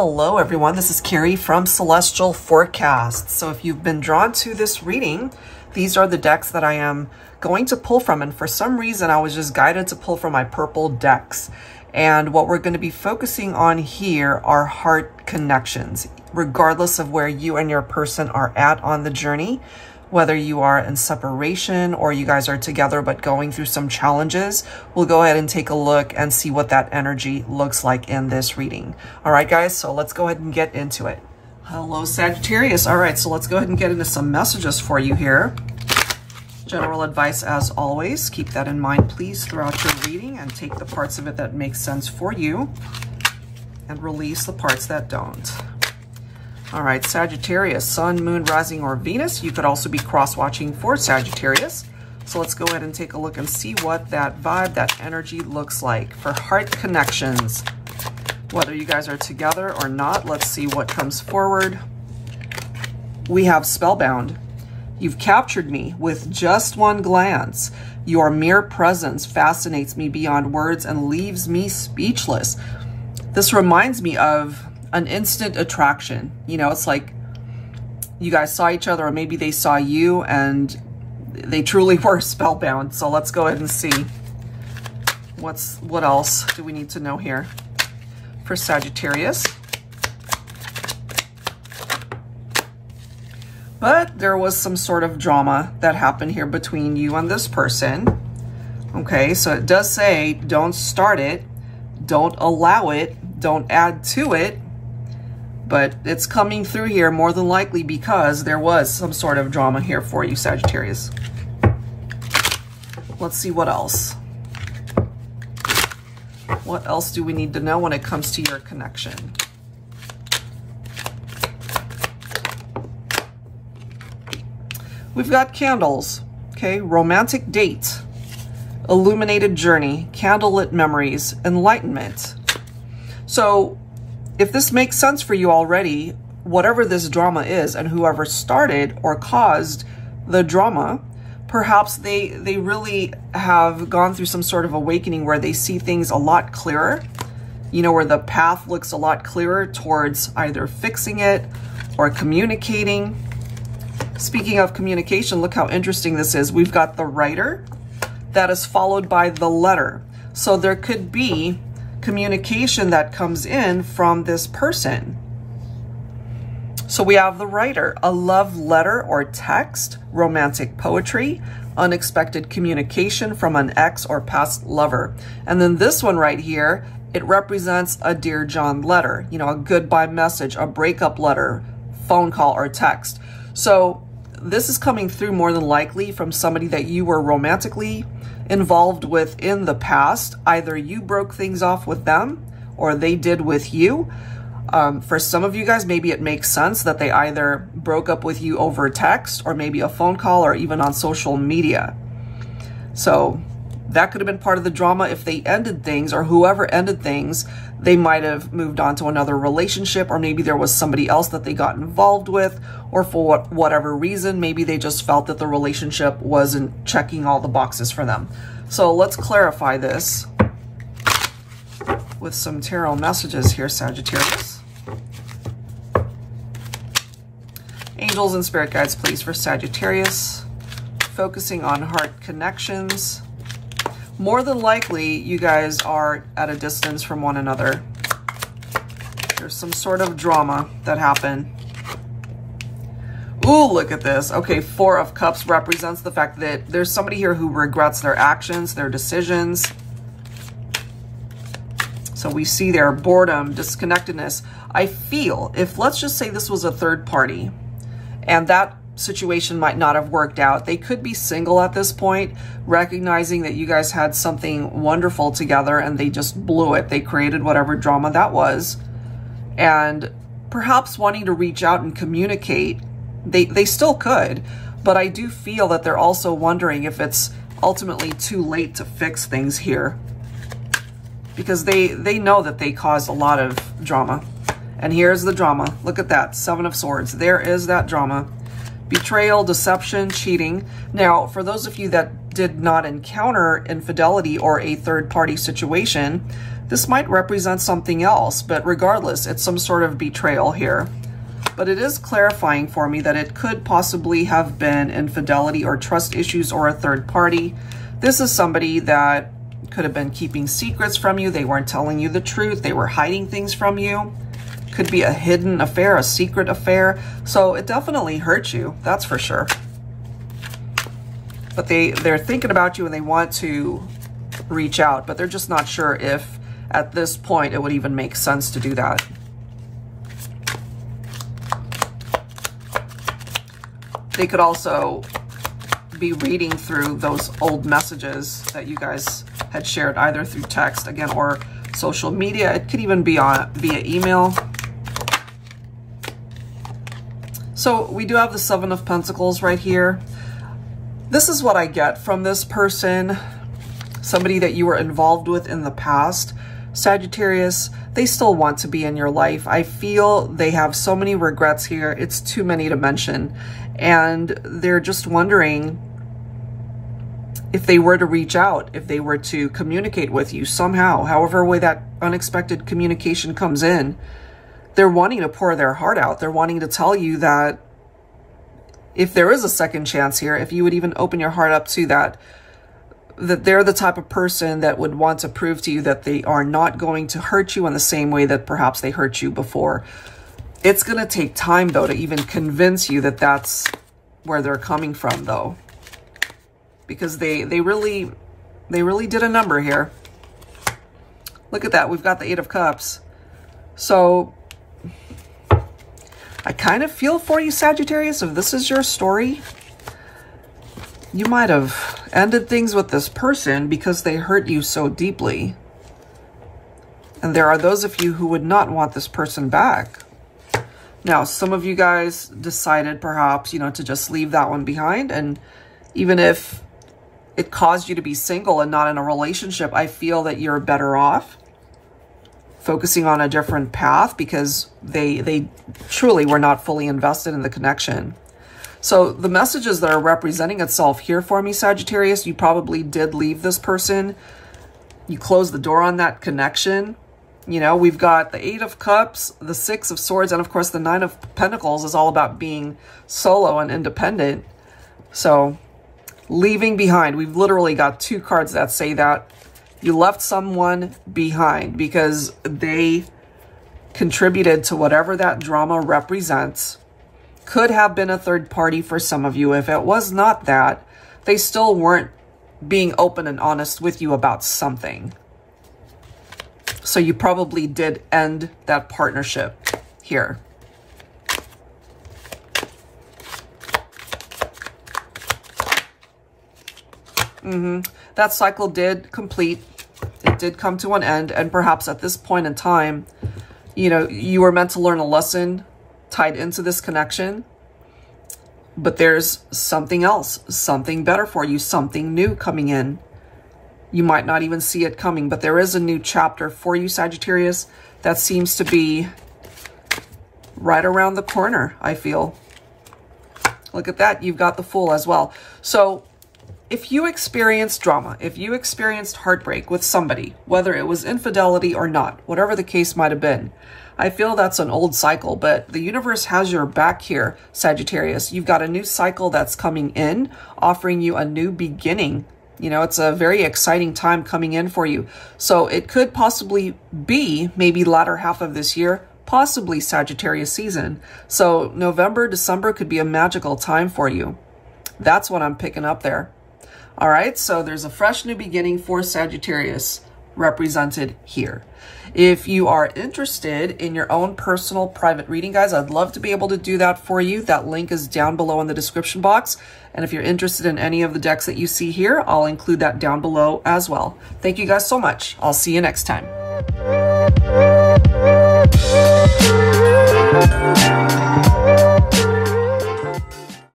Hello everyone, this is Carrie from Celestial Forecast. So if you've been drawn to this reading, these are the decks that I am going to pull from, and for some reason I was just guided to pull from my purple decks. And what we're going to be focusing on here are heart connections, regardless of where you and your person are at on the journey. Whether you are in separation or you guys are together but going through some challenges, we'll go ahead and take a look and see what that energy looks like in this reading. All right, guys, so let's go ahead and get into it. Hello, Sagittarius. All right, so let's go ahead and get into some messages for you here. General advice as always. Keep that in mind, please, throughout your reading, and take the parts of it that make sense for you and release the parts that don't. All right, Sagittarius, Sun, Moon, Rising, or Venus. You could also be cross-watching for Sagittarius. So let's go ahead and take a look and see what that vibe, that energy looks like for heart connections. Whether you guys are together or not, let's see what comes forward. We have Spellbound. You've captured me with just one glance. Your mere presence fascinates me beyond words and leaves me speechless. This reminds me of an instant attraction. You know, it's like you guys saw each other, or maybe they saw you and they truly were spellbound. So let's go ahead and see what else do we need to know here for Sagittarius. But there was some sort of drama that happened here between you and this person. Okay, so it does say don't start it, don't allow it, don't add to it. But it's coming through here more than likely because there was some sort of drama here for you, Sagittarius. Let's see what else. What else do we need to know when it comes to your connection? We've got candles, okay? Romantic date, illuminated journey, candlelit memories, enlightenment. So if this makes sense for you already, whatever this drama is and whoever started or caused the drama, perhaps they really have gone through some sort of awakening where they see things a lot clearer, you know, where the path looks a lot clearer towards either fixing it or communicating. Speaking of communication, look how interesting this is. We've got the writer that is followed by the letter. So there could be communication that comes in from this person. So we have the writer, a love letter or text, romantic poetry, unexpected communication from an ex or past lover. And then this one right here, it represents a Dear John letter, you know, a goodbye message, a breakup letter, phone call, or text. So this is coming through more than likely from somebody that you were romantically involved with in the past. Either you broke things off with them or they did with you. For some of you guys, maybe it makes sense that they either broke up with you over text or maybe a phone call or even on social media. So that could have been part of the drama. If they ended things, or whoever ended things, they might have moved on to another relationship, or maybe there was somebody else that they got involved with, or for whatever reason, maybe they just felt that the relationship wasn't checking all the boxes for them. So let's clarify this with some tarot messages here, Sagittarius. Angels and spirit guides, please, for Sagittarius. Focusing on heart connections. More than likely, you guys are at a distance from one another. There's some sort of drama that happened. Ooh, look at this. Okay, Four of Cups represents the fact that there's somebody here who regrets their actions, their decisions. So we see their boredom, disconnectedness. I feel, if let's just say this was a third party, and that situation might not have worked out, they could be single at this point, recognizing that you guys had something wonderful together and they just blew it. They created whatever drama that was, and perhaps wanting to reach out and communicate. They still could, but I do feel that they're also wondering if it's ultimately too late to fix things here, because they know that they caused a lot of drama. And here's the drama. Look at that, Seven of Swords. There is that drama. Betrayal, deception, cheating. Now, for those of you that did not encounter infidelity or a third-party situation, This might represent something else, but regardless, it's some sort of betrayal here. But it is clarifying for me that it could possibly have been infidelity or trust issues or a third party. This is somebody that could have been keeping secrets from you. They weren't telling you the truth. They were hiding things from you. Could be a hidden affair, a secret affair. So it definitely hurt you, that's for sure. But they're thinking about you and they want to reach out, but they're just not sure if at this point it would even make sense to do that. They could also be reading through those old messages that you guys had shared either through text, again, or social media. It could even be via email. So we do have the Seven of Pentacles right here. This is what I get from this person, somebody that you were involved with in the past. Sagittarius, they still want to be in your life. I feel they have so many regrets here. It's too many to mention. And they're just wondering if they were to reach out, if they were to communicate with you somehow, however way that unexpected communication comes in, they're wanting to pour their heart out. They're wanting to tell you that if there is a second chance here, if you would even open your heart up to that, that they're the type of person that would want to prove to you that they are not going to hurt you in the same way that perhaps they hurt you before. It's going to take time, though, to even convince you that that's where they're coming from, though. Because they really did a number here. Look at that. We've got the Eight of Cups. So I kind of feel for you, Sagittarius. If this is your story, you might have ended things with this person because they hurt you so deeply. And there are those of you who would not want this person back. Now, some of you guys decided perhaps, you know, to just leave that one behind. And even if it caused you to be single and not in a relationship, I feel that you're better off focusing on a different path because they truly were not fully invested in the connection. So the messages that are representing itself here for me, Sagittarius, you probably did leave this person. You closed the door on that connection. You know, we've got the Eight of Cups, the Six of Swords, and of course the Nine of Pentacles is all about being solo and independent. So leaving behind, we've literally got two cards that say that. You left someone behind because they contributed to whatever that drama represents. Could have been a third party for some of you. If it was not that, they still weren't being open and honest with you about something. So you probably did end that partnership here. That cycle did complete. It did come to an end. And perhaps at this point in time, you know, you were meant to learn a lesson tied into this connection. But there's something else, something better for you, something new coming in. You might not even see it coming, but there is a new chapter for you, Sagittarius, that seems to be right around the corner, I feel. Look at that. You've got the Fool as well. So if you experienced drama, if you experienced heartbreak with somebody, whether it was infidelity or not, whatever the case might have been, I feel that's an old cycle, but the universe has your back here, Sagittarius. You've got a new cycle that's coming in, offering you a new beginning. You know, it's a very exciting time coming in for you. So it could possibly be maybe latter half of this year, possibly Sagittarius season. So November, December could be a magical time for you. That's what I'm picking up there. All right, so there's a fresh new beginning for Sagittarius represented here. If you are interested in your own personal private reading, guys, I'd love to be able to do that for you. That link is down below in the description box. And if you're interested in any of the decks that you see here, I'll include that down below as well. Thank you guys so much. I'll see you next time.